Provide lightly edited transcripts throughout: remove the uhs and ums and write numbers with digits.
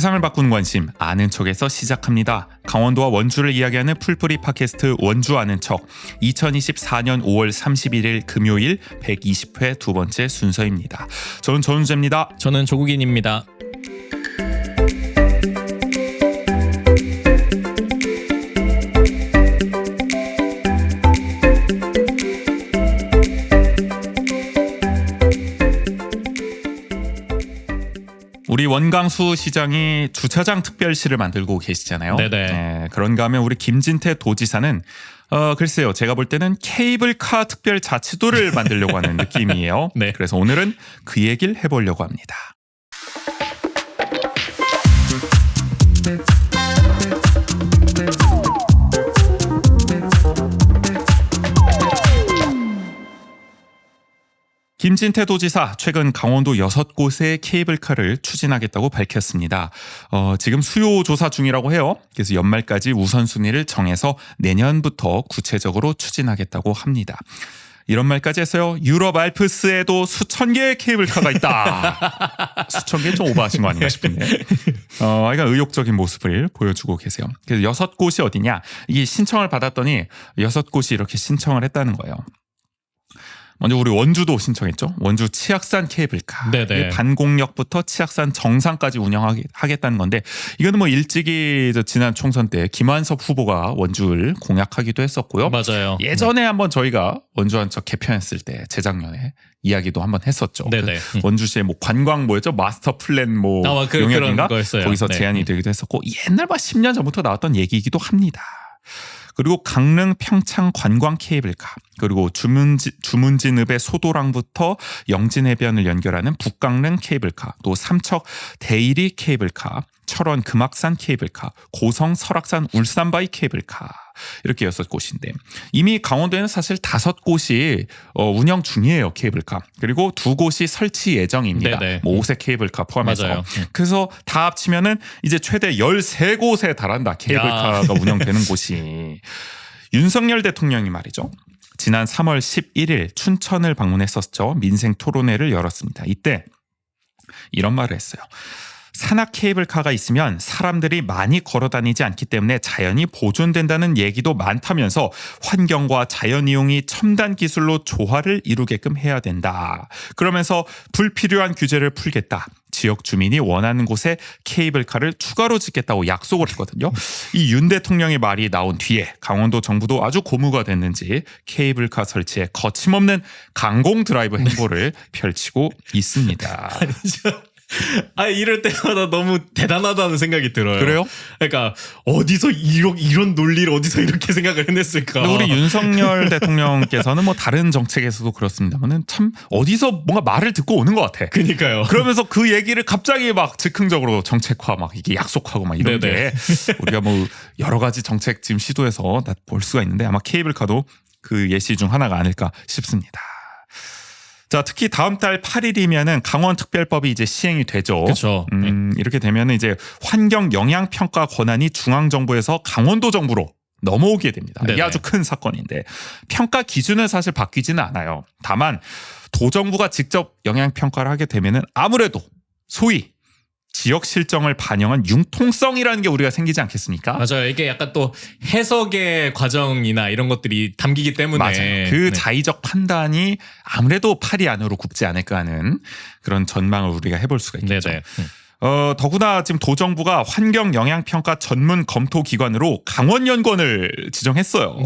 세상을 바꾸는 관심 아는 척에서 시작합니다. 강원도와 원주를 이야기하는 풀뿌리 팟캐스트 원주 아는 척 2024년 5월 31일 금요일 120회 두 번째 순서입니다. 저는 전우재입니다. 저는 조국인입니다. 우리 원광수 시장이 주차장 특별시를 만들고 계시잖아요. 네네. 네, 그런가 하면 우리 김진태 도지사는 글쎄요. 제가 볼 때는 케이블카 특별 자치도를 만들려고 하는 느낌이에요. 네. 그래서 오늘은 그 얘기를 해보려고 합니다. 김진태 도지사 최근 강원도 6곳의 케이블카를 추진하겠다고 밝혔습니다. 지금 수요 조사 중이라고 해요. 그래서 연말까지 우선순위를 정해서 내년부터 구체적으로 추진하겠다고 합니다. 이런 말까지 했어요. 유럽 알프스에도 수천 개의 케이블카가 있다. 수천 개 좀 오버하신 거 아닌가 싶은데. 그러니까 의욕적인 모습을 보여주고 계세요. 그래서 6곳이 어디냐? 이게 신청을 받았더니 6곳이 이렇게 신청을 했다는 거예요. 먼저 우리 원주도 신청했죠. 원주 치악산 케이블카. 네네. 반공역부터 치악산 정상까지 운영하겠다는 건데 이거는 뭐 일찍이 지난 총선 때 김한섭 후보가 원주를 공약하기도 했었고요. 맞아요. 예전에 한번 저희가 원주 한 척 개편했을 때 재작년에 이야기도 한번 했었죠. 네네. 그 원주시의 뭐 관광 뭐였죠? 마스터 플랜 뭐 용역인가? 거기서 네. 제안이 되기도 했었고 옛날 10년 전부터 나왔던 얘기이기도 합니다. 그리고 강릉 평창 관광 케이블카, 그리고 주문진읍의 소도랑부터 영진해변을 연결하는 북강릉 케이블카, 또 삼척 대이리 케이블카, 철원 금악산 케이블카, 고성 설악산 울산바위 케이블카, 이렇게 6곳인데 이미 강원도에는 사실 5곳이 운영 중이에요. 케이블카. 그리고 2곳이 설치 예정입니다. 네네. 뭐 5세 케이블카 포함해서. 맞아요. 그래서 다 합치면은 이제 최대 13곳에 달한다. 케이블카가 운영되는 곳이. 윤석열 대통령이 말이죠. 지난 3월 11일 춘천을 방문했었죠. 민생 토론회를 열었습니다. 이때 이런 말을 했어요. 산악 케이블카가 있으면 사람들이 많이 걸어 다니지 않기 때문에 자연이 보존된다는 얘기도 많다면서 환경과 자연 이용이 첨단 기술로 조화를 이루게끔 해야 된다. 그러면서 불필요한 규제를 풀겠다. 지역 주민이 원하는 곳에 케이블카를 추가로 짓겠다고 약속을 했거든요. 이 윤 대통령의 말이 나온 뒤에 강원도 정부도 아주 고무가 됐는지 케이블카 설치에 거침없는 강공 드라이브 행보를 펼치고 있습니다. 이럴 때마다 너무 대단하다는 생각이 들어요. 그래요? 그러니까 어디서 이런 논리를 어디서 이렇게 생각을 해냈을까? 근데 우리 윤석열 대통령께서는 뭐 다른 정책에서도 그렇습니다만은 참 어디서 뭔가 말을 듣고 오는 것 같아. 그러니까요. 그러면서 그 얘기를 갑자기 막 즉흥적으로 정책화 막 이게 약속하고 막 이런 네네. 게 우리가 뭐 여러 가지 정책 지금 시도해서 볼 수가 있는데 아마 케이블카도 그 예시 중 하나가 아닐까 싶습니다. 자, 특히 다음 달 8일이면은 강원특별법이 이제 시행이 되죠. 그렇죠. 이렇게 되면은 이제 환경 영향 평가 권한이 중앙 정부에서 강원도 정부로 넘어오게 됩니다. 네네. 이게 아주 큰 사건인데 평가 기준은 사실 바뀌지는 않아요. 다만 도정부가 직접 영향 평가를 하게 되면은 아무래도 소위 지역 실정을 반영한 융통성이라는 게 우리가 생기지 않겠습니까? 맞아요. 이게 약간 또 해석의 과정이나 이런 것들이 담기기 때문에 맞아요. 그 자의적 판단이 아무래도 팔이 안으로 굽지 않을까 하는 그런 전망을 우리가 해볼 수가 있겠죠. 네네. 더구나 지금 도정부가 환경 영향 평가 전문 검토 기관으로 강원연구원을 지정했어요.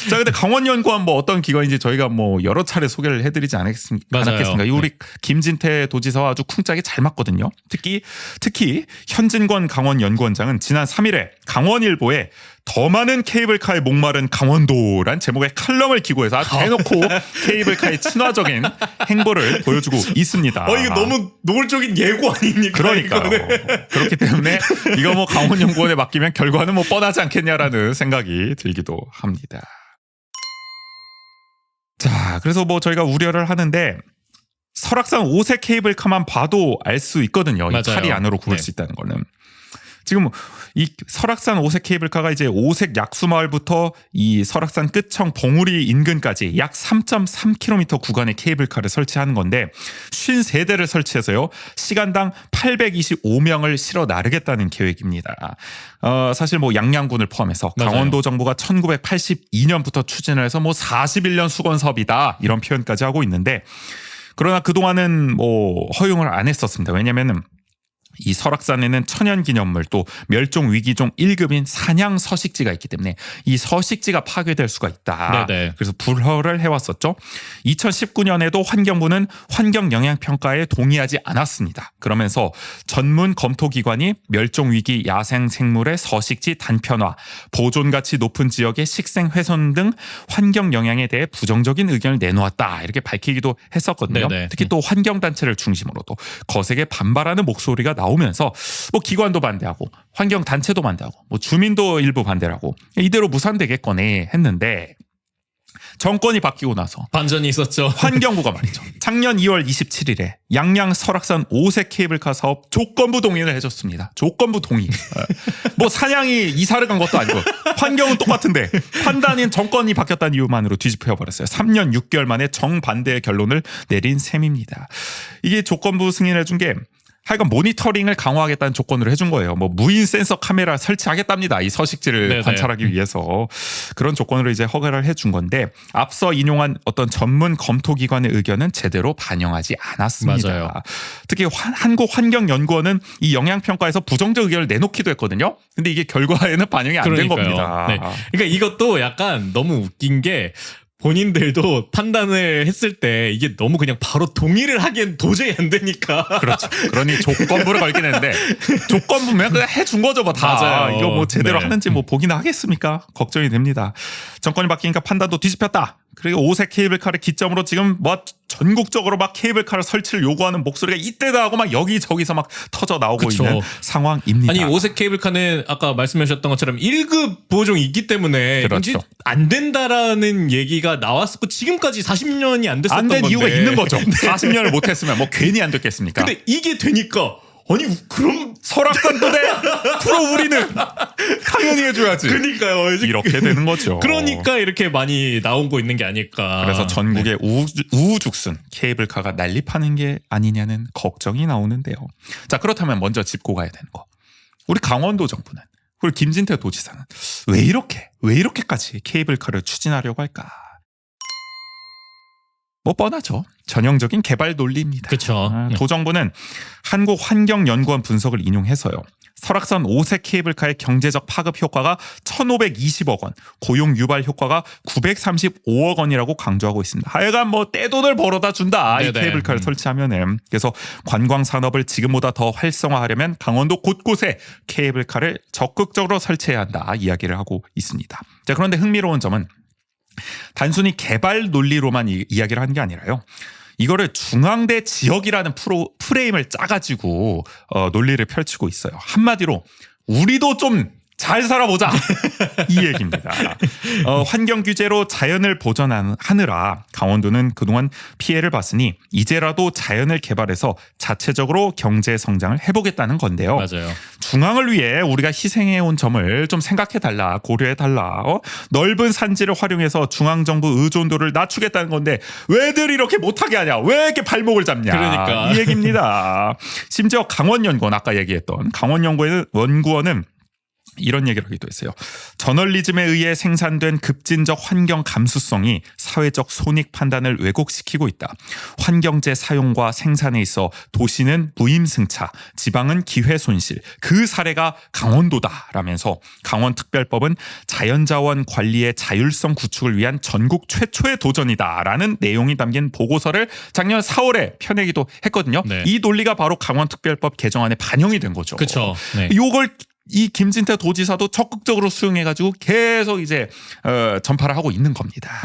자, 근데 강원연구원 뭐 어떤 기관인지 저희가 뭐 여러 차례 소개를 해드리지 않았겠습니까? 이 우리 김진태 도지사와 아주 쿵짝이 잘 맞거든요. 특히 현진권 강원연구원장은 지난 3일에 강원일보에 더 많은 케이블카에 목마른 강원도란 제목의 칼럼을 기고해서 아주 대놓고 케이블카의 친화적인 행보를 보여주고 있습니다. 이거 너무 노골적인 예고 아닙니까? 그러니까요. 그렇기 때문에 이거 뭐 강원연구원에 맡기면 결과는 뭐 뻔하지 않겠냐라는 생각이 들기도 합니다. 자, 그래서 뭐 저희가 우려를 하는데 설악산 5세 케이블카만 봐도 알 수 있거든요. 이 맞아요. 팔이 안으로 굽을 네. 수 있다는 거는. 지금 이 설악산 오색 케이블카가 이제 오색 약수마을부터 이 설악산 끝청 봉우리 인근까지 약 3.3km 구간의 케이블카를 설치하는 건데 53대를 설치해서요. 시간당 825명을 실어 나르겠다는 계획입니다. 사실 뭐 양양군을 포함해서 맞아요. 강원도 정부가 1982년부터 추진을 해서 뭐 41년 수건 사업이다 이런 표현까지 하고 있는데 그러나 그동안은 뭐 허용을 안 했었습니다. 왜냐면은 이 설악산에는 천연기념물 또 멸종위기종 1급인 산양 서식지가 있기 때문에 이 서식지가 파괴될 수가 있다. 네네. 그래서 불허를 해왔었죠. 2019년에도 환경부는 환경영향평가에 동의하지 않았습니다. 그러면서 전문 검토기관이 멸종위기 야생생물의 서식지 단편화, 보존가치 높은 지역의 식생훼손 등 환경영향에 대해 부정적인 의견을 내놓았다. 이렇게 밝히기도 했었거든요. 네네. 특히 또 환경단체를 중심으로도 거세게 반발하는 목소리가 나오면서 뭐 기관도 반대하고 환경단체도 반대하고 뭐 주민도 일부 반대를 하고 이대로 무산되겠거니 했는데 정권이 바뀌고 나서 반전이 있었죠. 환경부가 말이죠. 작년 2월 27일에 양양 설악산 오색 케이블카 사업 조건부 동의를 해줬습니다. 조건부 동의. 뭐 사냥이 이사를 간 것도 아니고 환경은 똑같은데 판단인 정권이 바뀌었다는 이유만으로 뒤집혀 버렸어요. 3년 6개월 만에 정반대의 결론을 내린 셈입니다. 이게 조건부 승인을 준 게 하여간 모니터링을 강화하겠다는 조건으로 해준 거예요. 뭐 무인 센서 카메라 설치하겠답니다. 이 서식지를 네네. 관찰하기 위해서 그런 조건으로 이제 허가를 해준 건데 앞서 인용한 어떤 전문 검토기관의 의견은 제대로 반영하지 않았습니다. 맞아요. 특히 한국환경연구원은 이 영향평가에서 부정적 의견을 내놓기도 했거든요. 근데 이게 결과에는 반영이 안 된 겁니다. 네. 그러니까 이것도 약간 너무 웃긴 게 본인들도 판단을 했을 때 이게 너무 그냥 바로 동의를 하기엔 도저히 안 되니까. 그렇죠. 그러니 조건부를 걸긴 했는데 조건부면 그냥 해준 거죠, 뭐 다. 맞아요. 이거 뭐 제대로 네. 하는지 뭐 보기나 하겠습니까? 걱정이 됩니다. 정권이 바뀌니까 판단도 뒤집혔다. 그리고 오색 케이블카를 기점으로 지금 뭐 전국적으로 막 케이블카를 설치를 요구하는 목소리가 이때다 하고 막 여기저기서 막 터져 나오고 그쵸. 있는 상황입니다. 아니 오색 케이블카는 아까 말씀하셨던 것처럼 1급 보종이 있기 때문에 그렇죠. 이제 안 된다라는 얘기가 나왔었고 지금까지 40년이 안 됐었던 안 된 건데. 이유가 있는 거죠. 40년을 못했으면 뭐 괜히 안 됐겠습니까? 근데 이게 되니까 아니 그럼 설악산 도대 프로 우리는 당연히 해줘야지. 그러니까요. 이렇게 되는 거죠. 그러니까 이렇게 많이 나오고 있는 게 아닐까. 그래서 전국의 우후죽순 케이블카가 난립하는 게 아니냐는 걱정이 나오는데요. 자, 그렇다면 먼저 짚고 가야 되는 거. 우리 강원도 정부는 그리고 김진태 도지사는 왜 이렇게까지 케이블카를 추진하려고 할까? 뭐 뻔하죠. 전형적인 개발 논리입니다. 그렇죠. 도정부는 한국환경연구원 분석을 인용해서요. 설악산 오색 케이블카의 경제적 파급 효과가 1,520억 원, 고용 유발 효과가 935억 원이라고 강조하고 있습니다. 하여간 뭐 떼돈을 벌어다 준다. 이 네네. 케이블카를 설치하면은. 그래서 관광 산업을 지금보다 더 활성화하려면 강원도 곳곳에 케이블카를 적극적으로 설치해야 한다. 이야기를 하고 있습니다. 자, 그런데 흥미로운 점은 단순히 개발 논리로만 이야기를 하는 게 아니라요. 이거를 중앙대 지역이라는 프레임을 짜가지고 논리를 펼치고 있어요. 한마디로 우리도 좀 잘 살아보자 이 얘기입니다. 환경 규제로 자연을 보전하느라 강원도는 그동안 피해를 봤으니 이제라도 자연을 개발해서 자체적으로 경제 성장을 해보겠다는 건데요. 맞아요. 중앙을 위해 우리가 희생해온 점을 좀 생각해달라, 고려해달라. 넓은 산지를 활용해서 중앙정부 의존도를 낮추겠다는 건데 왜들 이렇게 못하게 하냐? 왜 이렇게 발목을 잡냐? 그러니까. 이 얘기입니다. 심지어 강원연구원 아까 얘기했던 강원연구원은 이런 얘기를 하기도 했어요. 저널리즘에 의해 생산된 급진적 환경 감수성이 사회적 손익 판단을 왜곡시키고 있다. 환경재 사용과 생산에 있어 도시는 무임승차, 지방은 기회 손실. 그 사례가 강원도다라면서 강원특별법은 자연자원 관리의 자율성 구축을 위한 전국 최초의 도전이다라는 내용이 담긴 보고서를 작년 4월에 펴내기도 했거든요. 네. 이 논리가 바로 강원특별법 개정안에 반영이 된 거죠. 그렇죠. 네. 요걸 이 김진태 도지사도 적극적으로 수용해가지고 계속 이제 전파를 하고 있는 겁니다.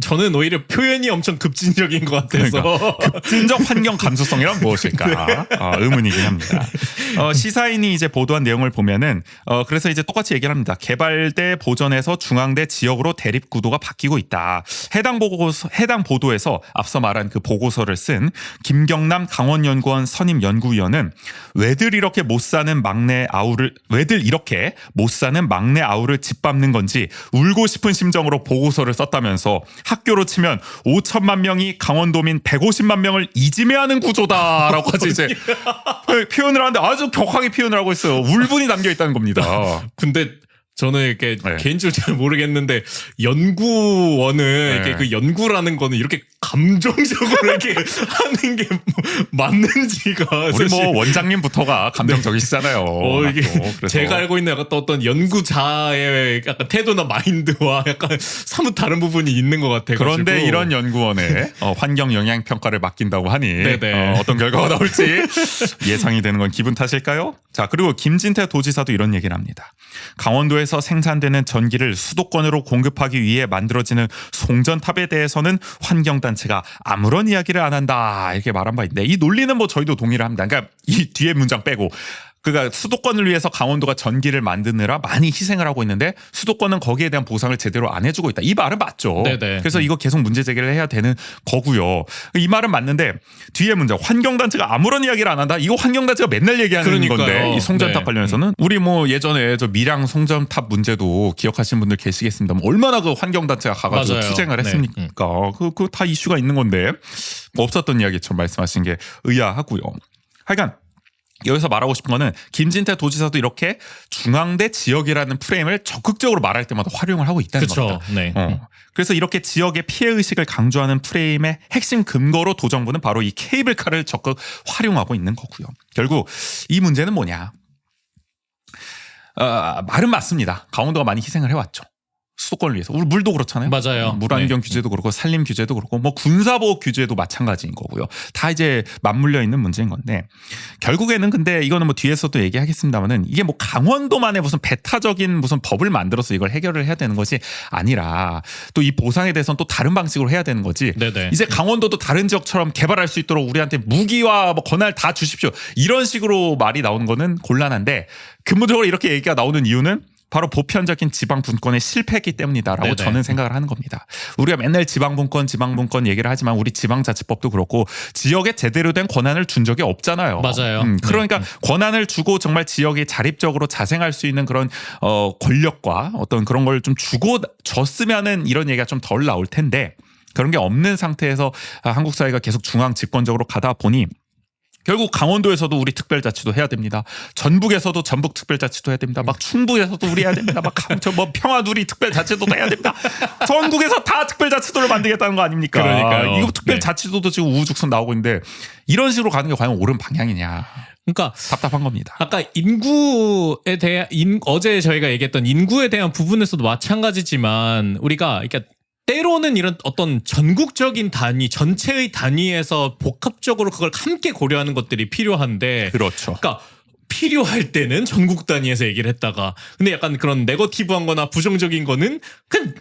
저는 오히려 표현이 엄청 급진적인 것 같아서. 그러니까 급진적 환경 감수성이란 무엇일까 의문이긴 합니다. 시사인이 이제 보도한 내용을 보면은 그래서 이제 똑같이 얘기를 합니다. 개발대 보전에서 중앙대 지역으로 대립 구도가 바뀌고 있다. 해당 보도에서 앞서 말한 그 보고서를 쓴 김경남 강원연구원 선임 연구위원은 왜들 이렇게 못 사는 왜들 이렇게 못 사는 막내 아우를 짓밟는 건지 울고 싶은 심정으로 보고서를 썼다면서 학교로 치면 5천만 명이 강원도민 150만 명을 이지매하는 구조다라고 하지 이제 표현을 하는데 아주 격하게 표현을 하고 있어요. 울분이 담겨 있다는 겁니다. 근데 저는 이렇게 네. 개인적으로 잘 모르겠는데 연구원은 이렇게 그 연구라는 거는 이렇게 감정적으로 이렇게 하는 게 맞는지가 우리 사실 뭐 원장님부터가 감정적이시잖아요. 이게 그래서. 제가 알고 있는 약간 또 어떤 연구자의 약간 태도나 마인드와 약간 사뭇 다른 부분이 있는 것 같아요. 그런데 이런 연구원에 환경 영향 평가를 맡긴다고 하니 네네. 어떤 결과가 나올지 예상이 되는 건 기분 탓일까요? 자, 그리고 김진태 도지사도 이런 얘기를 합니다. 강원도에서 생산되는 전기를 수도권으로 공급하기 위해 만들어지는 송전탑에 대해서는 환경단체가 아무런 이야기를 안 한다 이렇게 말한 바 있는데 이 논리는 뭐 저희도 동의를 합니다. 그러니까 이 뒤에 문장 빼고 그러니까 수도권을 위해서 강원도가 전기를 만드느라 많이 희생을 하고 있는데 수도권은 거기에 대한 보상을 제대로 안 해주고 있다. 이 말은 맞죠. 네네. 그래서 이거 계속 문제 제기를 해야 되는 거고요. 이 말은 맞는데 뒤에 문장 환경단체가 아무런 이야기를 안 한다. 이거 환경단체가 맨날 얘기하는 그러니까요. 건데 이 송전탑 네. 관련해서는 우리 뭐 예전에 저 밀양 송전탑 문제도 기억하시는 분들 계시겠습니다. 얼마나 그 환경단체가 가가지고 맞아요. 투쟁을 네. 했습니까? 그 다 이슈가 있는 건데 뭐 없었던 이야기처럼 말씀하신 게 의아하고요. 하여간 여기서 말하고 싶은 거는 김진태 도지사도 이렇게 중앙대 지역이라는 프레임을 적극적으로 말할 때마다 활용을 하고 있다는 그쵸. 겁니다. 네. 그래서 이렇게 지역의 피해 의식을 강조하는 프레임의 핵심 근거로 도정부는 바로 이 케이블카를 적극 활용하고 있는 거고요. 결국 이 문제는 뭐냐? 말은 맞습니다. 강원도가 많이 희생을 해왔죠. 수도권을 위해서. 우리 물도 그렇잖아요. 맞아요. 물환경 네. 규제도 그렇고 산림 규제도 그렇고 뭐 군사보호 규제도 마찬가지인 거고요. 다 이제 맞물려 있는 문제인 건데 결국에는 근데 이거는 뭐 뒤에서도 얘기하겠습니다만은 이게 뭐 강원도만의 무슨 배타적인 무슨 법을 만들어서 이걸 해결을 해야 되는 것이 아니라 또 이 보상에 대해서는 또 다른 방식으로 해야 되는 거지. 네네. 이제 강원도도 다른 지역처럼 개발할 수 있도록 우리한테 무기와 뭐 권한을 다 주십시오. 이런 식으로 말이 나오는 거는 곤란한데 근본적으로 이렇게 얘기가 나오는 이유는 바로 보편적인 지방 분권의 실패했기 때문이다라고 네네. 저는 생각을 하는 겁니다. 우리가 맨날 지방 분권 얘기를 하지만 우리 지방자치법도 그렇고 지역에 제대로 된 권한을 준 적이 없잖아요. 맞아요. 그러니까 권한을 주고 정말 지역이 자립적으로 자생할 수 있는 그런 권력과 어떤 그런 걸 좀 주고 줬으면은 이런 얘기가 좀 덜 나올 텐데 그런 게 없는 상태에서 한국 사회가 계속 중앙 집권적으로 가다 보니 결국 강원도에서도 우리 특별자치도 해야 됩니다. 전북에서도 전북 특별자치도 해야 됩니다. 막 충북에서도 우리 해야 됩니다. 막 뭐 평화누리 특별자치도 해야 됩니다. 전국에서 다 특별자치도를 만들겠다는 거 아닙니까? 그러니까요. 이거 특별자치도도 지금 우후죽순 나오고 있는데 이런 식으로 가는 게 과연 옳은 방향이냐? 그러니까 답답한 겁니다. 아까 인구에 대한 어제 저희가 얘기했던 인구에 대한 부분에서도 마찬가지지만 우리가 그러니까 때로는 이런 어떤 전국적인 단위, 전체의 단위에서 복합적으로 그걸 함께 고려하는 것들이 필요한데 그렇죠. 그러니까 필요할 때는 전국 단위에서 얘기를 했다가 근데 약간 그런 네거티브한 거나 부정적인 거는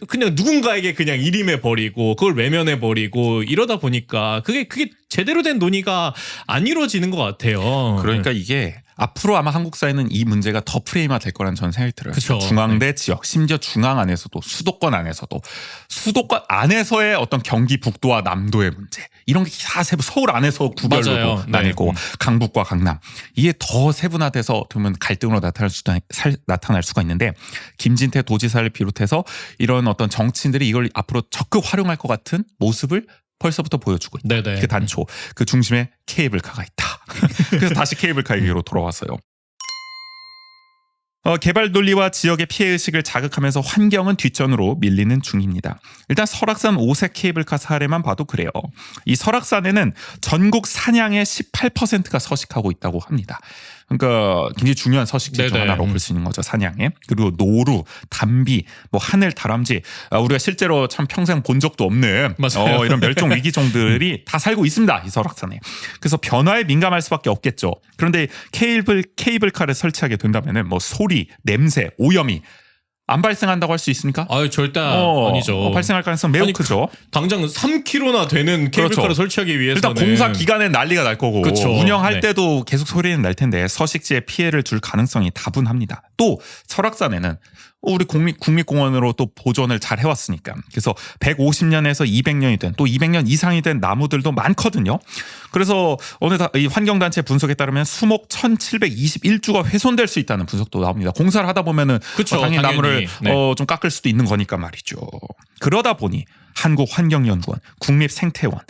그냥 누군가에게 그냥 일임해 버리고 그걸 외면해 버리고 이러다 보니까 그게 제대로 된 논의가 안 이루어지는 것 같아요. 그러니까 이게 앞으로 아마 한국 사회는 이 문제가 더 프레임화 될 거라는 저는 생각이 들어요. 그쵸. 중앙대 지역, 심지어 중앙 안에서도 수도권 안에서도 수도권 안에서의 어떤 경기 북도와 남도의 문제 이런 게 다 세부 서울 안에서 구별로도 맞아요. 나뉘고 네. 강북과 강남 이게 더 세분화돼서 어떻게 보면 갈등으로 나타날 수가 있는데 김진태 도지사를 비롯해서 이런 어떤 정치인들이 이걸 앞으로 적극 활용할 것 같은 모습을 벌써부터 보여주고 있다. 네네. 그 단초, 그 중심에 케이블카가 있다. 그래서 다시 케이블카 얘기로 돌아왔어요. 개발 논리와 지역의 피해의식을 자극하면서 환경은 뒷전으로 밀리는 중입니다. 일단 설악산 5색 케이블카 사례만 봐도 그래요. 이 설악산에는 전국 산양의 18%가 서식하고 있다고 합니다. 그러니까 굉장히 중요한 서식지 중 네네. 하나로 볼 수 있는 거죠. 산양에. 그리고 노루, 담비, 뭐 하늘 다람쥐 우리가 실제로 참 평생 본 적도 없는 맞아요. 이런 멸종 위기종들이 다 살고 있습니다. 이 설악산에. 그래서 변화에 민감할 수밖에 없겠죠. 그런데 케이블카를 설치하게 된다면은 뭐 소리, 냄새, 오염이 안 발생한다고 할 수 있습니까? 아유 절대 아니죠. 발생할 가능성 매우 아니, 크죠. 당장 3km나 되는 케이블카를 그렇죠. 설치하기 위해서는 일단 공사 기간에 난리가 날 거고 그쵸. 운영할 네. 때도 계속 소리는 날 텐데 서식지에 피해를 줄 가능성이 다분합니다. 또 설악산에는 우리 국립공원으로 또 보존을 잘 해왔으니까 그래서 150년에서 200년이 된 또 200년 이상이 된 나무들도 많거든요. 그래서 오늘 이 환경단체 분석에 따르면 수목 1721주가 훼손될 수 있다는 분석도 나옵니다. 공사를 하다 보면은 그쵸, 당연히 나무를 네. 좀 깎을 수도 있는 거니까 말이죠. 그러다 보니 한국환경연구원, 국립생태원,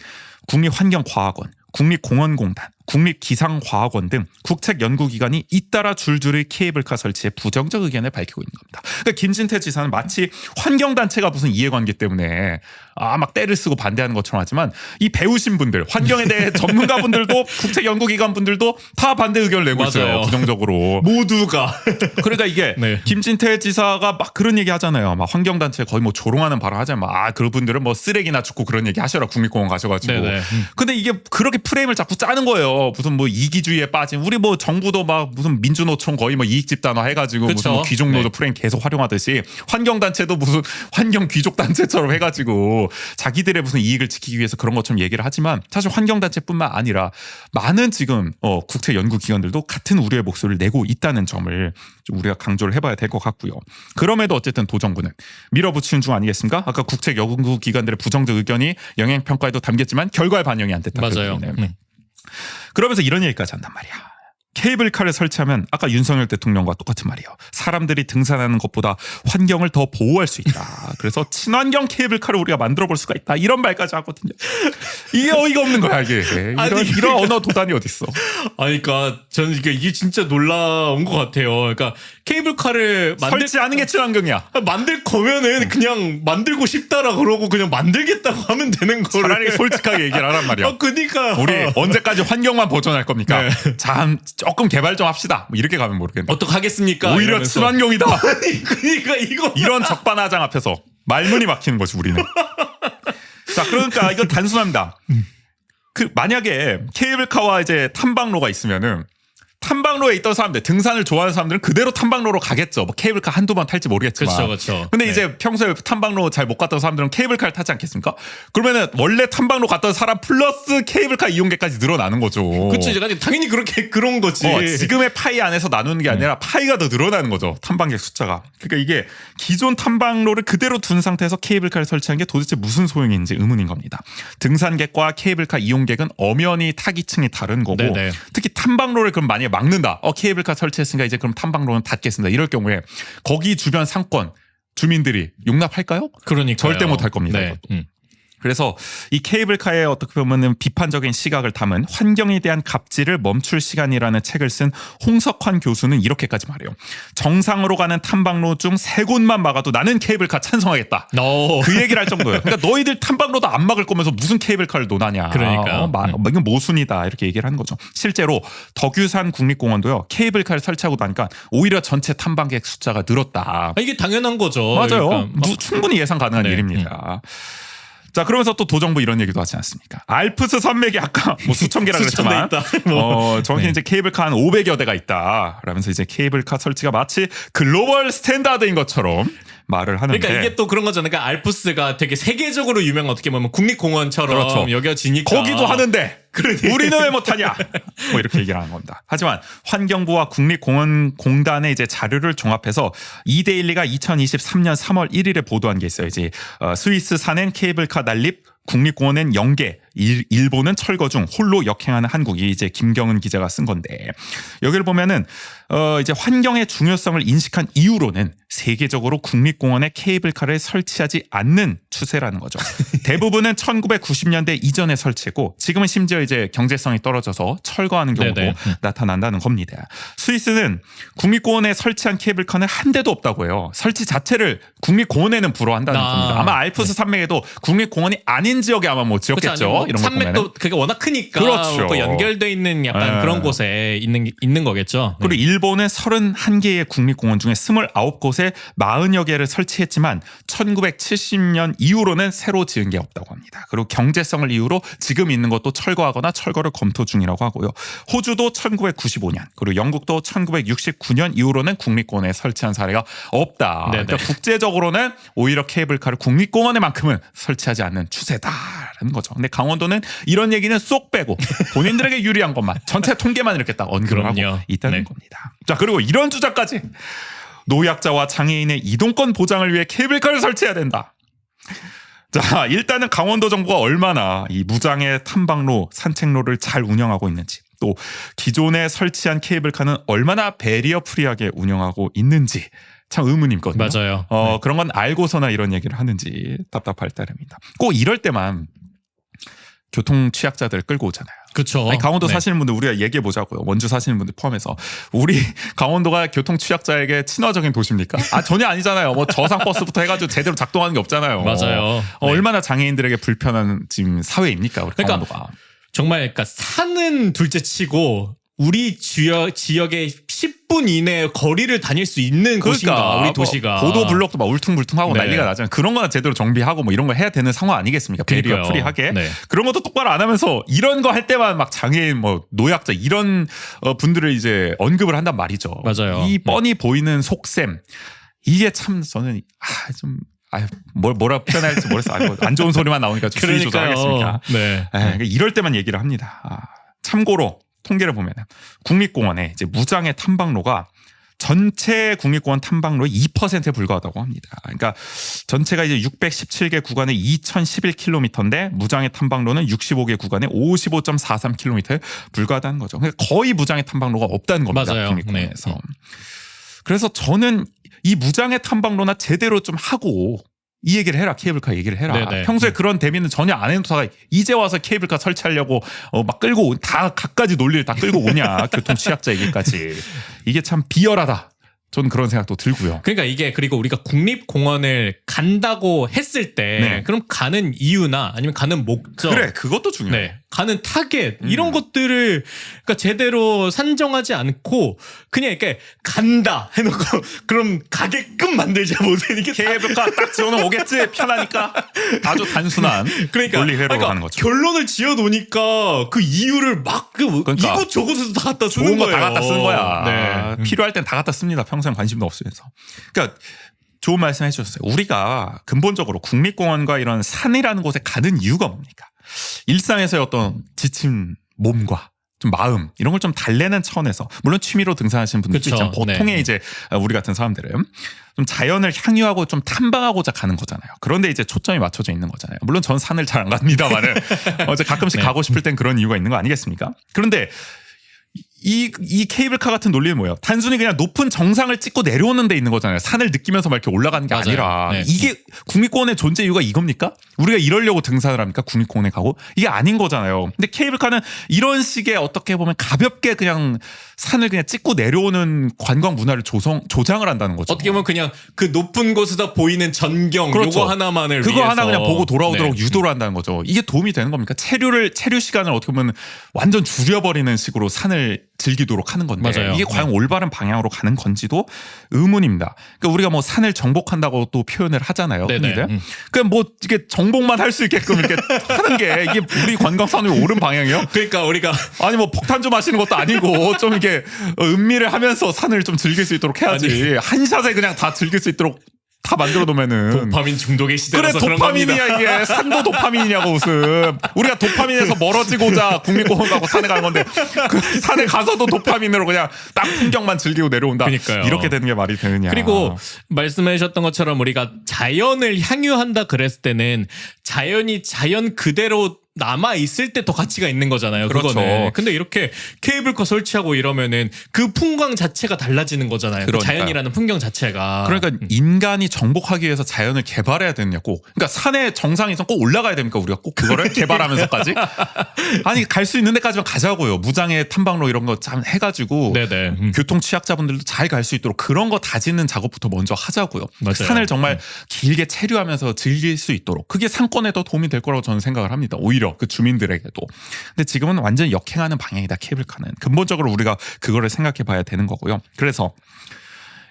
국립환경과학원, 국립공원공단, 국립기상과학원 등 국책 연구기관이 잇따라 줄줄이 케이블카 설치에 부정적 의견을 밝히고 있는 겁니다. 그러니까 김진태 지사는 마치 환경단체가 무슨 이해관계 때문에 막 떼를 쓰고 반대하는 것처럼 하지만 이 배우신 분들, 환경에 대해 전문가분들도 국책 연구기관 분들도 다 반대 의견을 내고 있어요. 맞아요. 부정적으로. 모두가 그러니까 이게 네. 김진태 지사가 막 그런 얘기 하잖아요. 막 환경단체 거의 뭐 조롱하는 발언 하잖아요. 그분들은 뭐 쓰레기나 줍고 그런 얘기 하셔라 국립공원 가셔가지고. 네네. 근데 이게 그렇게 프레임을 자꾸 짜는 거예요. 무슨 뭐 이기주의에 빠진 우리 뭐 정부도 막 무슨 민주노총 거의 뭐 이익 집단화 해가지고 그쵸? 무슨 뭐 귀족노조 네. 프레임 계속 활용하듯이 환경단체도 무슨 환경 귀족단체처럼 해가지고 자기들의 무슨 이익을 지키기 위해서 그런 것처럼 얘기를 하지만 사실 환경단체뿐만 아니라 많은 지금 국제 연구기관들도 같은 우려의 목소리를 내고 있다는 점을 좀 우리가 강조를 해봐야 될 것 같고요. 그럼에도 어쨌든 도정부는 밀어붙이는 중 아니겠습니까? 아까 국제 연구기관들의 부정적 의견이 영향평가에도 담겼지만 결과에 반영이 안 됐다. 맞아요. 그러면서 이런 얘기까지 한단 말이야. 케이블카를 설치하면 아까 윤석열 대통령과 똑같은 말이에요. 사람들이 등산하는 것보다 환경을 더 보호할 수 있다. 그래서 친환경 케이블카를 우리가 만들어 볼 수가 있다. 이런 말까지 하거든요. 이게 어이가 없는 거야 이게. 이런 언어 도단이 어딨어. 아니, 그러니까 저는 이게 진짜 놀라운 것 같아요. 그러니까 케이블카를 설치하는 게 친환경이야. 만들 거면은 그냥 만들고 싶다라 그러고 그냥 만들겠다고 하면 되는 거를. 차라리 솔직하게 얘기를 하란 말이야. 그러니까 우리 언제까지 환경만 보존할 겁니까? 네. 참 조금 개발 좀 합시다. 뭐 이렇게 가면 모르겠네. 어떡하겠습니까? 오히려 이러면서. 친환경이다. 그러니까 이거 이런 적반하장 앞에서 말문이 막히는 거지 우리는. 자, 그러니까 이건 단순합니다. 만약에 케이블카와 이제 탐방로가 있으면은 탐방로에 있던 사람들, 등산을 좋아하는 사람들은 그대로 탐방로로 가겠죠. 뭐 케이블카 한두 번 탈지 모르겠지만. 그렇죠. 근데 이제 평소에 탐방로 잘 못 갔던 사람들은 케이블카를 타지 않겠습니까? 그러면은 원래 탐방로 갔던 사람 플러스 케이블카 이용객까지 늘어나는 거죠. 그렇죠. 이제 당연히 그런 거지. 지금의 파이 안에서 나누는 게 아니라 파이가 더 늘어나는 거죠. 탐방객 숫자가. 그러니까 이게 기존 탐방로를 그대로 둔 상태에서 케이블카를 설치한 게 도대체 무슨 소용인지 의문인 겁니다. 등산객과 케이블카 이용객은 엄연히 타기층이 다른 거고 네네. 특히 탐방로를 그럼 만약에 막는다. 케이블카 설치했으니까 이제 그럼 탐방로는 닫겠습니다. 이럴 경우에 거기 주변 상권 주민들이 용납할까요? 그러니까 절대 못할 겁니다. 네. 그래서 이 케이블카에 어떻게 보면은 비판적인 시각을 담은 환경에 대한 갑질을 멈출 시간이라는 책을 쓴 홍석환 교수는 이렇게까지 말해요. 정상으로 가는 탐방로 중 3곳만 막아도 나는 케이블카 찬성하겠다. 그 얘기를 할 정도예요. 그러니까 너희들 탐방로도 안 막을 거면서 무슨 케이블카를 논하냐. 그러니까요. 이건 모순이다. 이렇게 얘기를 하는 거죠. 실제로 덕유산 국립공원도요. 케이블카를 설치하고 나니까 오히려 전체 탐방객 숫자가 늘었다. 이게 당연한 거죠. 맞아요. 그러니까 충분히 예상 가능한 네. 일입니다. 자, 그러면서 또 도정부 이런 얘기도 하지 않습니까? 알프스 산맥이 아까 뭐 수천 개라 그랬지만 정확히 이제 케이블카 한 500여 대가 있다. 그러면서 이제 케이블카 설치가 마치 글로벌 스탠다드인 것처럼 말을 하는데. 그러니까 이게 또 그런 거잖아요. 그러니까 알프스가 되게 세계적으로 유명한 어떻게 보면 국립공원처럼 그렇죠. 여겨지니까. 거기도 하는데 그러니까. 우리는 왜 못하냐? 뭐 이렇게 얘기를 하는 겁니다. 하지만 환경부와 국립공원공단의 이제 자료를 종합해서 이데일리가 2023년 3월 1일에 보도한 게 있어요. 이제 스위스 산엔 케이블카 난립, 국립공원엔 연계, 일본은 철거 중 홀로 역행하는 한국이 이제 김경은 기자가 쓴 건데 여기를 보면은 이제 환경의 중요성을 인식한 이후로는 세계적으로 국립공원에 케이블카를 설치하지 않는 추세라는 거죠. 대부분은 1990년대 이전에 설치고 지금은 심지어 이제 경제성이 떨어져서 철거하는 경우도 나타난다는 겁니다. 스위스는 국립공원에 설치한 케이블카는 한 대도 없다고 해요. 설치 자체를 국립공원에는 불허한다는 겁니다. 아마 알프스 산맥에도 국립공원이 아닌 지역에 아마 뭐 지었겠죠. 이런 거 보면은. 산맥도 그게 워낙 크니까 그렇죠. 그 연결돼 있는 약간 그런 곳에 있는 거겠죠. 그리고 일본은 31개의 국립공원 중에 29곳에 40여 개를 설치했지만 1970년 이후로는 새로 지은 게 없다고 합니다. 그리고 경제성을 이유로 지금 있는 것도 철거하거나 철거를 검토 중이라고 하고요. 호주도 1995년 그리고 영국도 1969년 이후로는 국립공원에 설치한 사례가 없다. 그러니까 국제적으로는 오히려 케이블카를 국립공원에만큼은 설치하지 않는 추세다라는 거죠. 근데 강원도는 이런 얘기는 쏙 빼고 본인들에게 유리한 것만 전체 통계만 이렇게 딱 언급을 하고 있다는 겁니다. 자, 그리고 이런 주장까지 노약자와 장애인의 이동권 보장을 위해 케이블카를 설치해야 된다. 자, 일단은 강원도 정부가 얼마나 이 무장애 탐방로, 산책로를 잘 운영하고 있는지, 또 기존에 설치한 케이블카는 얼마나 배리어 프리하게 운영하고 있는지 참 의문이거든요. 맞아요. 그런 건 알고서나 이런 얘기를 하는지 답답할 따름입니다. 꼭 이럴 때만 교통 취약자들 끌고 오잖아요. 그렇죠. 아니, 강원도 사시는 분들 우리가 얘기해 보자고요. 원주 사시는 분들 포함해서 우리 강원도가 교통 취약자에게 친화적인 도시입니까? 전혀 아니잖아요. 뭐 저상 버스부터 해가지고 제대로 작동하는 게 없잖아요. 맞아요. 얼마나 장애인들에게 불편한 지금 사회입니까, 우리 그러니까 강원도가. 정말 그러니까 산은 둘째치고 우리 지역의 10분 이내 거리를 다닐 수 있는 곳인가 우리 도시가. 고도 블록도 막 울퉁불퉁하고 네. 난리가 나잖아요. 그런 거나 제대로 정비하고 뭐 이런 거 해야 되는 상황 아니겠습니까? 배리어 그러니까요. 프리하게. 네. 그런 것도 똑바로 안 하면서 이런 거 할 때만 막 장애인 뭐 노약자 이런 분들을 이제 언급을 한단 말이죠. 맞아요. 이 뻔히 보이는 속셈, 이게 참 저는 뭐라 표현할지 모르겠어요. 안 좋은 소리만 나오니까 좀 수위 조절하겠습니까? 네. 그러니까 이럴 때만 얘기를 합니다. 참고로 통계를 보면 국립공원에 이제 무장애 탐방로가 전체 국립공원 탐방로의 2%에 불과하다고 합니다. 그러니까 전체가 이제 617개 구간에 2011km인데 무장애 탐방로는 65개 구간에 55.43km에 불과하다는 거죠. 그러니까 거의 무장애 탐방로가 없다는 겁니다. 맞아요. 국립공원에서. 네. 그래서 저는 이 무장애 탐방로나 제대로 좀 하고 이 얘기를 해라. 케이블카 얘기를 해라. 네네. 평소에 그런 대비는 전혀 안 해놓다가 이제 와서 케이블카 설치하려고 막 끌고 다 갖가지 논리를 다 끌고 오냐. 교통 취약자 얘기까지. 이게 참 비열하다. 저는 그런 생각도 들고요. 그러니까 이게 그리고 우리가 국립공원을 간다고 했을 때 네. 그럼 가는 이유나 아니면 가는 목적 그래, 그것도 중요해. 네. 가는 타겟 이런 것들을 그러니까 제대로 산정하지 않고 그냥 이렇게 간다 해놓고 그럼 가게끔 만들자 못해 이게 케이블카 딱 지어놓으면 오겠지. 편하니까. 아주 단순한 논리 회로로 가는 거죠. 결론을 지어 놓으니까 그 이유를 막 그러니까 이곳저곳에서 다 갖다 쓰는 좋은 거 거예요. 다 갖다 쓰는 거야. 네. 필요할 땐 다 갖다 씁니다. 평소엔 관심도 없으면서. 그러니까 좋은 말씀 해주셨어요. 우리가 근본적으로 국립공원과 이런 산이라는 곳에 가는 이유가 뭡니까? 일상에서의 어떤 지친 몸과 좀 마음 이런 걸 좀 달래는 차원에서 물론 취미로 등산하시는 분들도 그쵸. 있지만 보통의 네. 이제 우리 같은 사람들은 좀 자연을 향유하고 좀 탐방하고자 가는 거잖아요. 그런데 이제 초점이 맞춰져 있는 거잖아요. 물론 전 산을 잘 안 갑니다만은 가끔씩 네. 가고 싶을 땐 그런 이유가 있는 거 아니겠습니까? 그런데 이 케이블카 같은 논리는 뭐예요? 단순히 그냥 높은 정상을 찍고 내려오는 데 있는 거잖아요. 산을 느끼면서 막 이렇게 올라가는 게 맞아요. 아니라 네. 이게 국립공원의 존재 이유가 이겁니까? 우리가 이러려고 등산을 합니까? 국립공원에 가고? 이게 아닌 거잖아요. 근데 케이블카는 이런 식의 어떻게 보면 가볍게 그냥 산을 그냥 찍고 내려오는 관광 문화를 조장을 한다는 거죠. 어떻게 보면 그냥 그 높은 곳에서 보이는 전경 그렇죠. 요거 하나만을 그거 위해서 하나 그냥 보고 돌아오도록 네. 유도를 한다는 거죠. 이게 도움이 되는 겁니까? 체류 시간을 어떻게 보면 완전 줄여버리는 식으로 산을 즐기도록 하는 건데 맞아요. 이게 과연 올바른 방향으로 가는 건지도 의문입니다. 그러니까 우리가 뭐 산을 정복한다고 또 표현을 하잖아요. 네네. 흔히들. 그러니까 뭐 이게 정복만 할 수 있게끔 이렇게 하는 게 이게 우리 관광산업이 옳은 방향이요? 그러니까 우리가 아니 뭐 폭탄주 마시는 것도 아니고 좀 이렇게 음미를 하면서 산을 좀 즐길 수 있도록 해야지. 한 샷에 그냥 다 즐길 수 있도록 다 만들어 놓으면은 도파민 중독의 그래 시대라서 그런 겁니다. 도파민이야 이게 산도 도파민이냐고 무슨 우리가 도파민에서 멀어지고자 국립공원 가고 산에 가는 건데 그 산에 가서도 도파민으로 그냥 딱 풍경만 즐기고 내려온다. 그러니까요. 이렇게 되는 게 말이 되느냐. 그리고 말씀해 주셨던 것처럼 우리가 자연을 향유한다 그랬을 때는 자연이 자연 그대로 남아 있을 때 더 가치가 있는 거잖아요. 그렇죠. 그거는. 근데 이렇게 케이블카 설치하고 이러면은 그 풍광 자체가 달라지는 거잖아요. 그 그러니까요. 자연이라는 풍경 자체가. 그러니까 인간이 정복하기 위해서 자연을 개발해야 되느냐고. 그러니까 산의 정상에서 꼭 올라가야 됩니까? 우리가 꼭 그거를 개발하면서까지? 아니 갈 수 있는 데까지만 가자고요. 무장애 탐방로 이런 거 참 해가지고 네네. 교통 취약자분들도 잘 갈 수 있도록 그런 거 다지는 작업부터 먼저 하자고요. 맞아요. 산을 정말 길게 체류하면서 즐길 수 있도록 그게 상권에 더 도움이 될 거라고 저는 생각을 합니다. 오히려 그 주민들에게도. 근데 지금은 완전 역행하는 방향이다. 케이블카는. 근본적으로 우리가 그거를 생각해 봐야 되는 거고요. 그래서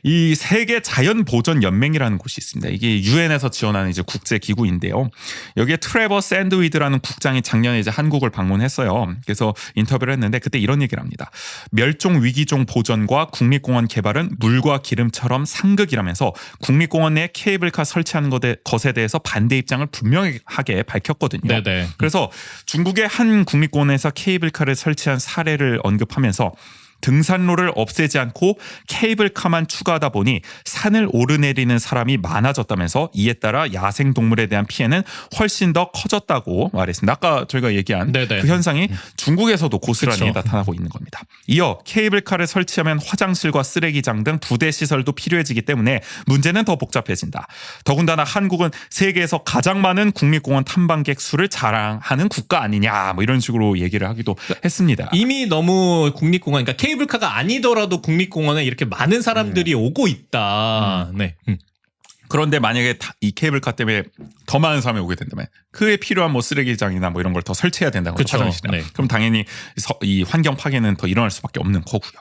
이 세계 자연 보전 연맹이라는 곳이 있습니다. 이게 유엔에서 지원하는 이제 국제 기구인데요. 여기에 트레버 샌드위드라는 국장이 작년에 이제 한국을 방문했어요. 그래서 인터뷰를 했는데 그때 이런 얘기를 합니다. 멸종 위기종 보전과 국립공원 개발은 물과 기름처럼 상극이라면서 국립공원 내에 케이블카 설치하는 것에 대해서 반대 입장을 분명하게 밝혔거든요. 네네. 그래서 중국의 한 국립공원에서 케이블카를 설치한 사례를 언급하면서 등산로를 없애지 않고 케이블카만 추가하다 보니 산을 오르내리는 사람이 많아졌다면서 이에 따라 야생동물에 대한 피해는 훨씬 더 커졌다고 말했습니다. 아까 저희가 얘기한 네네. 그 현상이 중국에서도 고스란히 그쵸. 나타나고 있는 겁니다. 이어 케이블카를 설치하면 화장실과 쓰레기장 등 부대 시설도 필요해지기 때문에 문제는 더 복잡해진다. 더군다나 한국은 세계에서 가장 많은 국립공원 탐방객 수를 자랑하는 국가 아니냐 뭐 이런 식으로 얘기를 하기도 했습니다. 이미 너무 국립공원, 그러니까 케이블카가 아니더라도 국립공원에 이렇게 많은 사람들이 오고 있다. 네. 그런데 만약에 이 케이블카 때문에 더 많은 사람이 오게 된다면 그에 필요한 뭐 쓰레기장이나 뭐 이런 걸 더 설치해야 된다고 그쵸. 화장실이나 네. 그럼 당연히 이 환경 파괴는 더 일어날 수밖에 없는 거고요.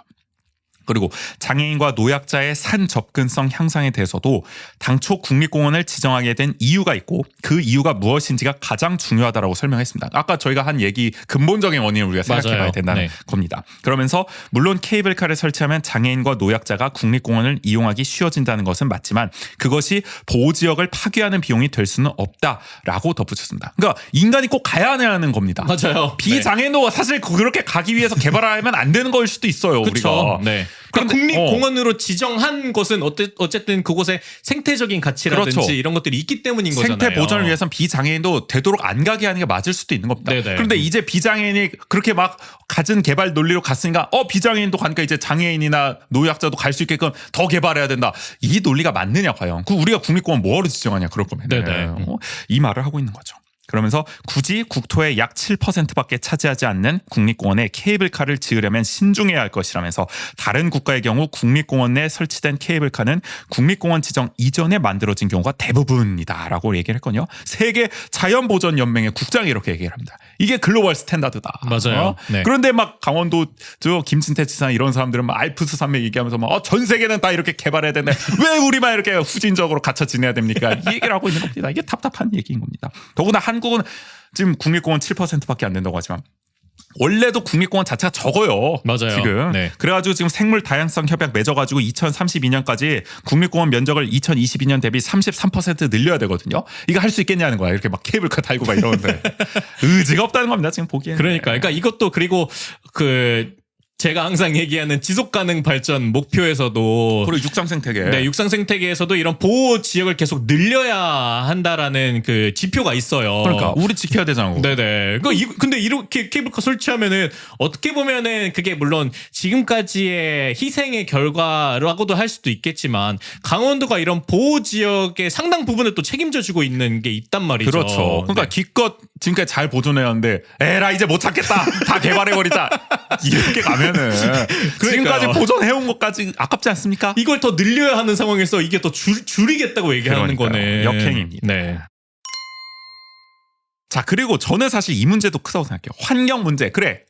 그리고 장애인과 노약자의 산 접근성 향상에 대해서도 당초 국립공원을 지정하게 된 이유가 있고 그 이유가 무엇인지가 가장 중요하다라고 설명했습니다. 아까 저희가 한 얘기 근본적인 원인을 우리가 생각해봐야 맞아요. 된다는 네. 겁니다. 그러면서 물론 케이블카를 설치하면 장애인과 노약자가 국립공원을 이용하기 쉬워진다는 것은 맞지만 그것이 보호지역을 파괴하는 비용이 될 수는 없다라고 덧붙였습니다. 그러니까 인간이 꼭 가야 하는 겁니다. 맞아요. 비장애인도 사실 그렇게 가기 위해서 개발하면 안 되는 걸 수도 있어요. 그렇죠. 우리가. 네. 그런데- 그러니까 국립공원으로 지정한 것은 어쨌든 그곳에 생태적인 가치라든지 그렇죠. 이런 것들이 있기 때문인 거잖아요. 생태 보전을 위해서는 비장애인도 되도록 안 가게 하는 게 맞을 수도 있는 겁니다. 네네. 그런데 이제 비장애인이 그렇게 막 갖은 개발 논리로 갔으니까 비장애인도 가니까 이제 장애인이나 노약자도 갈 수 있게끔 더 개발해야 된다. 이 논리가 맞느냐 과연. 우리가 국립공원 뭐하러 지정하냐 그럴 거면. 네네. 이 말을 하고 있는 거죠. 그러면서 굳이 국토의 약 7%밖에 차지하지 않는 국립공원에 케이블카를 지으려면 신중해야 할 것이라면서 다른 국가의 경우 국립공원 내에 설치된 케이블카는 국립공원 지정 이전에 만들어진 경우가 대부분이다라고 얘기를 했거든요. 세계 자연보전연맹의 국장이 이렇게 얘기를 합니다. 이게 글로벌 스탠다드다. 맞아요. 네. 그런데 막 강원도 저 김진태 지사 이런 사람들은 막 알프스 산맥 얘기하면서 막 전 세계는 다 이렇게 개발해야 되는데 왜 우리만 이렇게 후진적으로 갇혀 지내야 됩니까? 이 얘기를 하고 있는 겁니다. 이게 답답한 얘기인 겁니다. 더구나 한국은 지금 국립공원 7%밖에 안 된다고 하지만 원래도 국립공원 자체가 적어요. 맞아요. 지금. 네. 그래가지고 지금 생물 다양성 협약 맺어가지고 2032년까지 국립공원 면적을 2022년 대비 33% 늘려야 되거든요. 이거 할 수 있겠냐는 거야. 이렇게 막 케이블카 달고 막 이러는데 의지가 없다는 겁니다. 지금 보기에는. 그러니까 이것도 그리고 제가 항상 얘기하는 지속가능 발전 목표에서도 그리고 육상 생태계. 네, 육상 생태계에서도 이런 보호 지역을 계속 늘려야 한다라는 그 지표가 있어요. 그러니까 우리 지켜야 되잖아. 네네. 근데 이렇게 케이블카 설치하면은 어떻게 보면은 그게 물론 지금까지의 희생의 결과라고도 할 수도 있겠지만 강원도가 이런 보호 지역의 상당 부분을 또 책임져주고 있는 게 있단 말이죠. 그렇죠. 그러니까 네. 기껏 지금까지 잘 보존해야 하는데 에라 이제 못 찾겠다. 다 개발해버리자. 이렇게 가면은 지금까지 보존해온 것까지 아깝지 않습니까? 이걸 더 늘려야 하는 상황에서 이게 더 줄이겠다고 얘기하는 그러니까요. 거네. 역행입니다. 네. 자, 그리고 저는 사실 이 문제도 크다고 생각해요. 환경 문제. 그래.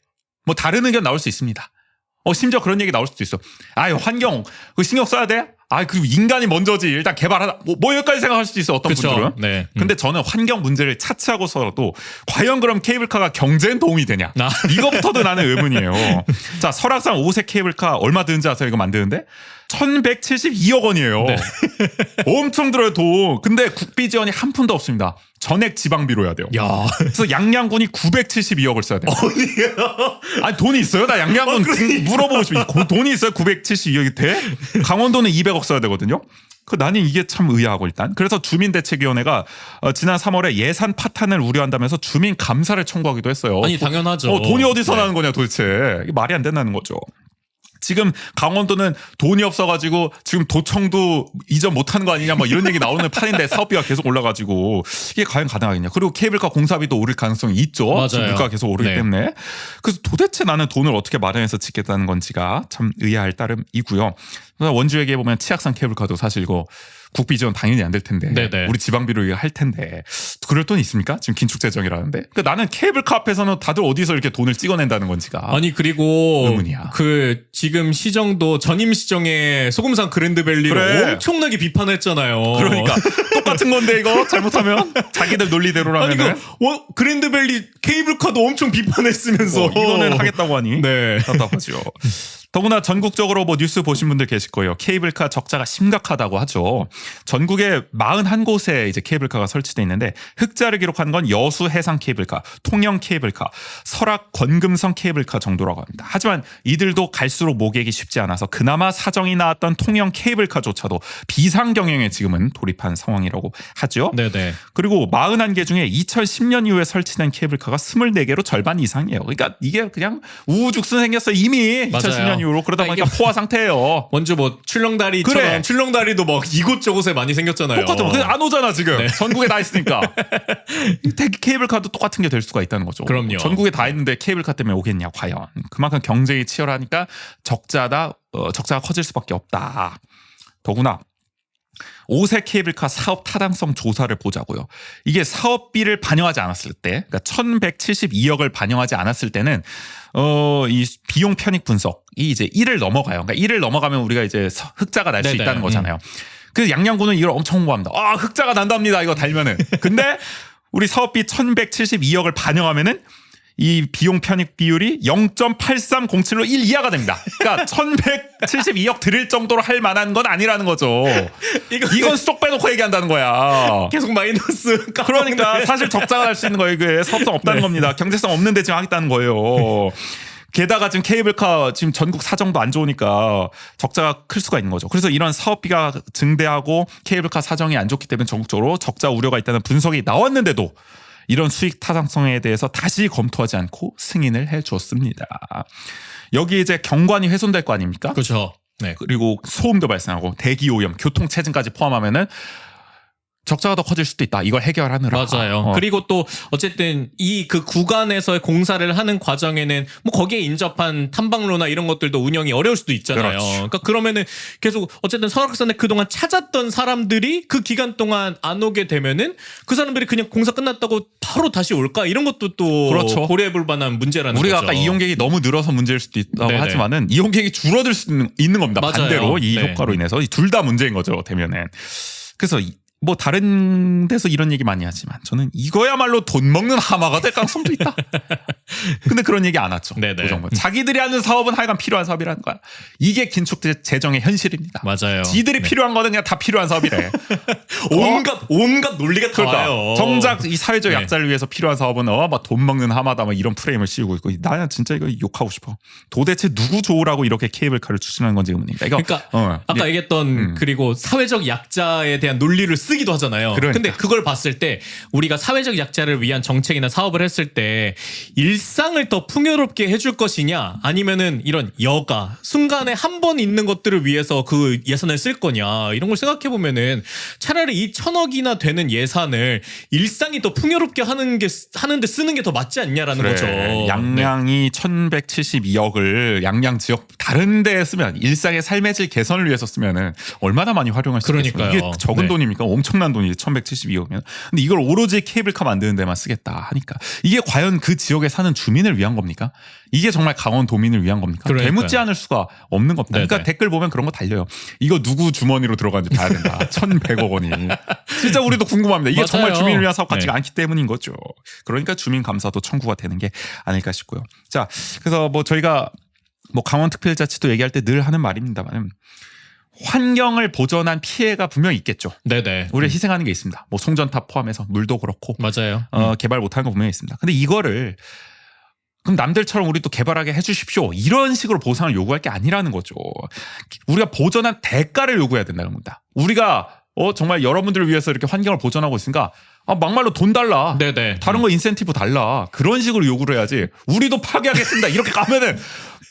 뭐 다른 의견 나올 수 있습니다. 심지어 그런 얘기 나올 수도 있어. 환경 그 신경 써야 돼? 그리고 인간이 먼저지. 일단 개발하다. 뭐 여기까지 생각할 수도 있어. 어떤 그쵸. 분들은. 네. 근데 저는 환경 문제를 차치하고서라도 과연 그럼 케이블카가 경제에 도움이 되냐? 이거부터도 나는 의문이에요. 자, 설악산 5색 케이블카 얼마 드는지 아세요? 이거 만드는데? 1172억 원이에요. 네. 엄청 들어요, 돈. 근데 국비 지원이 한 푼도 없습니다. 전액 지방비로 해야 돼요. 야. 그래서 양양군이 972억을 써야 돼요. 돈이 있어요? 나 양양군 물어보고 싶어요. 돈이 있어요? 972억이 돼? 강원도는 200억 써야 되거든요. 나는 이게 참 의아하고 일단. 그래서 주민대책위원회가 지난 3월에 예산 파탄을 우려한다면서 주민 감사를 청구하기도 했어요. 아니 당연하죠. 돈이 어디서 네. 나는 거냐 도대체. 이게 말이 안 된다는 거죠. 지금 강원도는 돈이 없어가지고 지금 도청도 이전 못하는 거 아니냐 뭐 이런 얘기 나오는 판인데 사업비가 계속 올라가지고 이게 과연 가능하겠냐. 그리고 케이블카 공사비도 오를 가능성이 있죠. 맞아요. 지금 물가가 계속 오르기 네. 때문에. 그래서 도대체 나는 돈을 어떻게 마련해서 짓겠다는 건지가 참 의아할 따름이고요. 원주에게 보면 치악산 케이블카도 사실 이거 국비 지원 당연히 안 될 텐데 네네. 우리 지방비로 이거 할 텐데 그럴 돈 있습니까? 지금 긴축 재정이라는데. 그러니까 나는 케이블카 앞에서는 다들 어디서 이렇게 돈을 찍어낸다는 건지가 아니 그리고 의문이야. 지금 시정도 전임 시정에 소금산 그랜드밸리를 그래. 엄청나게 비판했잖아요. 그러니까 똑같은 건데 이거 잘못하면 자기들 아니 논리대로라면 그랜드밸리 케이블카도 엄청 비판했으면서 이거는 하겠다고 하니 네. 답답하죠. 더구나 전국적으로 뭐 뉴스 보신 분들 계실 거예요. 케이블카 적자가 심각하다고 하죠. 전국에 41곳에 이제 케이블카가 설치돼 있는데 흑자를 기록한 건 여수 해상 케이블카, 통영 케이블카, 설악 권금성 케이블카 정도라고 합니다. 하지만 이들도 갈수록 모객이 쉽지 않아서 그나마 사정이 나왔던 통영 케이블카조차도 비상 경영에 지금은 돌입한 상황이라고 하죠. 네네. 그리고 41개 중에 2010년 이후에 설치된 케이블카가 24개로 절반 이상이에요. 그러니까 이게 그냥 우후죽순 생겼어요. 이미 맞아요. 2010년 이후로. 그러다 보니까 이게 포화 상태예요. 먼저 뭐 출렁다리처럼 그래. 출렁다리도 막 이곳저곳에 많이 생겼잖아요. 똑같아. 그냥 안 오잖아 지금. 네. 전국에 다 있으니까. 케이블카도 똑같은 게 될 수가 있다는 거죠. 그럼요. 전국에 다 있는데 케이블카 때문에 오겠냐 과연. 그만큼 경쟁이 치열하니까 적자가 커질 수밖에 없다. 더구나 5세 케이블카 사업 타당성 조사를 보자고요. 이게 사업비를 반영하지 않았을 때, 그러니까 1,172억을 반영하지 않았을 때는 이 비용 편익 분석이 이제 1을 넘어가요. 그러니까 1을 넘어가면 우리가 이제 흑자가 날 수 네네. 있다는 거잖아요. 그래서 양양군은 이걸 엄청 홍보합니다. 아, 흑자가 난답니다. 이거 달면은. 근데 우리 사업비 1,172억을 반영하면은 이 비용 편익 비율이 0.8307로 1 이하가 됩니다. 그러니까 1,172억 드릴 정도로 할 만한 건 아니라는 거죠. 이건 수적 빼놓고 얘기한다는 거야. 계속 마이너스. 그러니까 사실 적자가 날 수 있는 거예요. 이게 사업성 없다는 겁니다. 경제성 없는데 지금 하겠다는 거예요. 게다가 지금 케이블카 지금 전국 사정도 안 좋으니까 적자가 클 수가 있는 거죠. 그래서 이런 사업비가 증대하고 케이블카 사정이 안 좋기 때문에 전국적으로 적자 우려가 있다는 분석이 나왔는데도 이런 수익 타당성에 대해서 다시 검토하지 않고 승인을 해 줬습니다. 여기 이제 경관이 훼손될 거 아닙니까? 그렇죠. 네. 그리고 소음도 발생하고 대기 오염, 교통 체증까지 포함하면은 적자가 더 커질 수도 있다. 이걸 해결하느라. 맞아요. 그리고 또 어쨌든 이 그 구간에서의 공사를 하는 과정에는 뭐 거기에 인접한 탐방로나 이런 것들도 운영이 어려울 수도 있잖아요. 그렇죠. 그러니까 그러면은 계속 어쨌든 설악산에 그동안 찾았던 사람들이 그 기간 동안 안 오게 되면은 그 사람들이 그냥 공사 끝났다고 바로 다시 올까? 이런 것도 또 그렇죠. 고려해볼 만한 문제라는 우리가 거죠. 아까 이용객이 너무 늘어서 문제일 수도 있다고 네네. 하지만은 이용객이 줄어들 수 있는 겁니다. 맞아요. 반대로 이 네. 효과로 인해서 둘 다 문제인 거죠. 되면은. 그래서 뭐 다른 데서 이런 얘기 많이 하지만 저는 이거야말로 돈 먹는 하마가 될 가능성도 있다. 근데 그런 얘기 안 하죠. 네네. 고정부. 자기들이 하는 사업은 하여간 필요한 사업이라는 거야. 이게 긴축 재정의 현실입니다. 맞아요. 지들이 네. 필요한 거는 그냥 다 필요한 사업이래. 온갖 논리가 다 그러니까 와요. 정작 이 사회적 네. 약자를 위해서 필요한 사업은 막 돈 먹는 하마다 막 이런 프레임을 씌우고 있고 나는 진짜 이거 욕하고 싶어. 도대체 누구 좋으라고 이렇게 케이블카를 추진하는 건지 의문입니다. 이거 그러니까 아까 얘기했던 그리고 사회적 약자에 대한 논리를 쓰기도 하잖아요. 그러니까. 근데 그걸 봤을 때 우리가 사회적 약자를 위한 정책이나 사업을 했을 때 일상을 더 풍요롭게 해줄 것이냐 아니면은 이런 여가 순간에 한 번 있는 것들을 위해서 그 예산을 쓸 거냐 이런 걸 생각해 보면은 차라리 이 1,000억이나 되는 예산을 일상이 더 풍요롭게 하는데 쓰는 게 더 맞지 않냐라는 거죠. 양양이 1,172억을 양양 지역 다른 데에 쓰면 일상의 삶의 질 개선을 위해서 쓰면은 얼마나 많이 활용할 수 있겠어요. 그러니까요. 이게 적은 네. 돈입니까? 엄청난 돈이지. 1,172억이면. 근데 이걸 오로지 케이블카 만드는 데만 쓰겠다 하니까 이게 과연 그 지역에 사는 주민을 위한 겁니까? 이게 정말 강원도민을 위한 겁니까? 그러니까요. 되묻지 않을 수가 없는 겁니다. 그러니까 네네. 댓글 보면 그런 거 달려요. 이거 누구 주머니로 들어가는지 봐야 된다. 1,100억 원이. 진짜 우리도 궁금합니다. 이게 맞아요. 정말 주민을 위한 사업 같지가 네. 않기 때문인 거죠. 그러니까 주민 감사도 청구가 되는 게 아닐까 싶고요. 자, 그래서 뭐 저희가 뭐 강원특별자치도 얘기할 때 늘 하는 말입니다만 환경을 보존한 피해가 분명히 있겠죠. 네네. 우리가 희생하는 게 있습니다. 뭐 송전탑 포함해서 물도 그렇고 맞아요. 개발 못하는 거 분명히 있습니다. 근데 이거를 그럼 남들처럼 우리 또 개발하게 해주십시오. 이런 식으로 보상을 요구할 게 아니라는 거죠. 우리가 보존한 대가를 요구해야 된다는 겁니다. 우리가 정말 여러분들을 위해서 이렇게 환경을 보존하고 있으니까 막말로 돈 달라. 네네. 다른 거 인센티브 달라. 그런 식으로 요구를 해야지. 우리도 파괴하겠습니다. 이렇게 가면은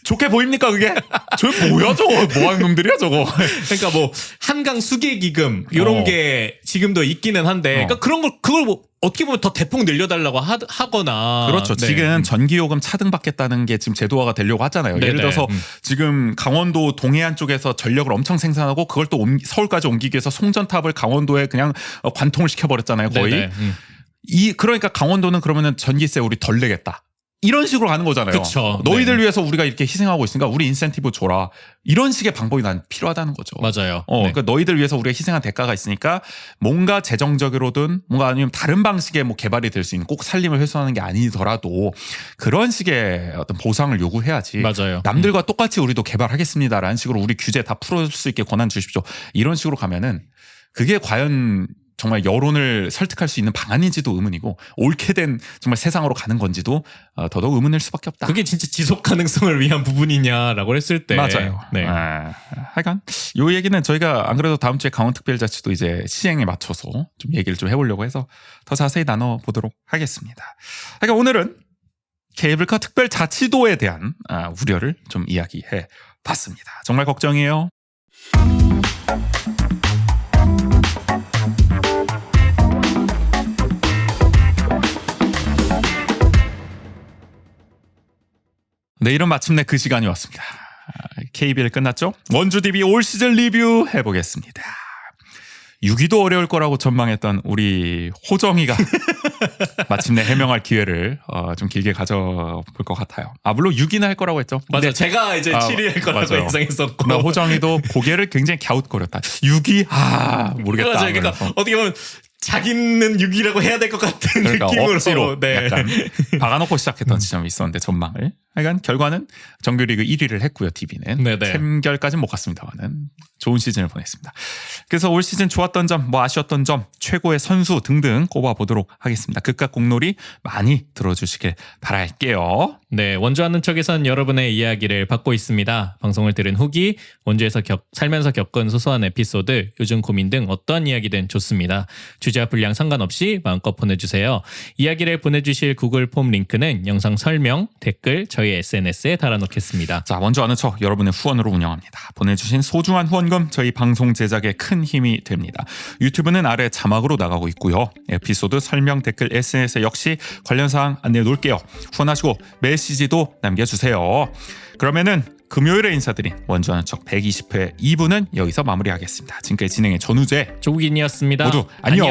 좋게 보입니까 그게? 저게 뭐야 저거? 뭐하는 놈들이야 저거? 그러니까 뭐 한강 수계 기금 이런 게 지금도 있기는 한데 그러니까 그걸 뭐 어떻게 보면 더 대폭 늘려달라고 하거나 그렇죠. 네. 지금 전기요금 차등받겠다는 게 지금 제도화가 되려고 하잖아요. 네네. 예를 들어서 지금 강원도 동해안 쪽에서 전력을 엄청 생산하고 그걸 또 서울까지 옮기기 위해서 송전탑을 강원도에 그냥 관통을 시켜버렸잖아요. 거의. 네네. 그러니까 강원도는 그러면은 전기세 우리 덜 내겠다. 이런 식으로 가는 거잖아요. 그쵸. 너희들 네. 위해서 우리가 이렇게 희생하고 있으니까 우리 인센티브 줘라. 이런 식의 방법이 난 필요하다는 거죠. 맞아요. 그러니까 너희들 위해서 우리가 희생한 대가가 있으니까 뭔가 재정적으로든 뭔가 아니면 다른 방식의 뭐 개발이 될 수 있는 꼭 살림을 훼손하는 게 아니더라도 그런 식의 어떤 보상을 요구해야지. 맞아요. 남들과 똑같이 우리도 개발하겠습니다라는 식으로 우리 규제 다 풀어줄 수 있게 권한 주십시오. 이런 식으로 가면은 그게 과연 정말 여론을 설득할 수 있는 방안인지도 의문이고 옳게 된 정말 세상으로 가는 건지도 더더욱 의문일 수밖에 없다. 그게 진짜 지속 가능성을 위한 부분이냐라고 했을 때 맞아요. 네. 하여간 요 얘기는 저희가 안 그래도 다음 주에 강원특별자치도 이제 시행에 맞춰서 좀 얘기를 좀 해보려고 해서 더 자세히 나눠보도록 하겠습니다. 그러니까 오늘은 케이블카 특별자치도에 대한 우려를 좀 이야기해 봤습니다. 정말 걱정이에요. 내일은 마침내 그 시간이 왔습니다. KBL 끝났죠? 원주 DB 올 시즌 리뷰 해보겠습니다. 6위도 어려울 거라고 전망했던 우리 호정이가 마침내 해명할 기회를 좀 길게 가져볼 것 같아요. 물론 6위는 할 거라고 했죠. 맞아요. 제가 이제 7위 할 거라고 맞아요. 예상했었고. 나 호정이도 고개를 굉장히 갸웃거렸다. 6위? 모르겠다. 맞아요. 그러니까 하면서. 어떻게 보면 자기는 6위라고 해야 될 것 같은 그러니까 느낌으로 억지로 네. 약간 박아놓고 시작했던 지점이 있었는데 전망을. 하여간 결과는 정규리그 1위를 했고요. DB는 네네. 챔결까지는 못 갔습니다만은 좋은 시즌을 보냈습니다. 그래서 올 시즌 좋았던 점, 뭐 아쉬웠던 점, 최고의 선수 등등 꼽아보도록 하겠습니다. 극각 공놀이 많이 들어주시길 바랄게요. 네, 원주하는 척에선 여러분의 이야기를 받고 있습니다. 방송을 들은 후기, 원주에서 살면서 겪은 소소한 에피소드, 요즘 고민 등 어떠한 이야기든 좋습니다. 주제와 분량 상관없이 마음껏 보내주세요. 이야기를 보내주실 구글 폼 링크는 영상 설명, 댓글, 저희 SNS에 달아놓겠습니다. 자, 먼저 아는 척 여러분의 후원으로 운영합니다. 보내주신 소중한 후원금 저희 방송 제작에 큰 힘이 됩니다. 유튜브는 아래 자막으로 나가고 있고요. 에피소드 설명, 댓글, SNS에 역시 관련 사항 안내해 놓을게요. 후원하시고 메시지도 남겨주세요. 그러면은 금요일에 인사드린 원주 아는 척 120회 2부는 여기서 마무리하겠습니다. 지금까지 진행의 전우재, 조국인이었습니다. 모두 안녕.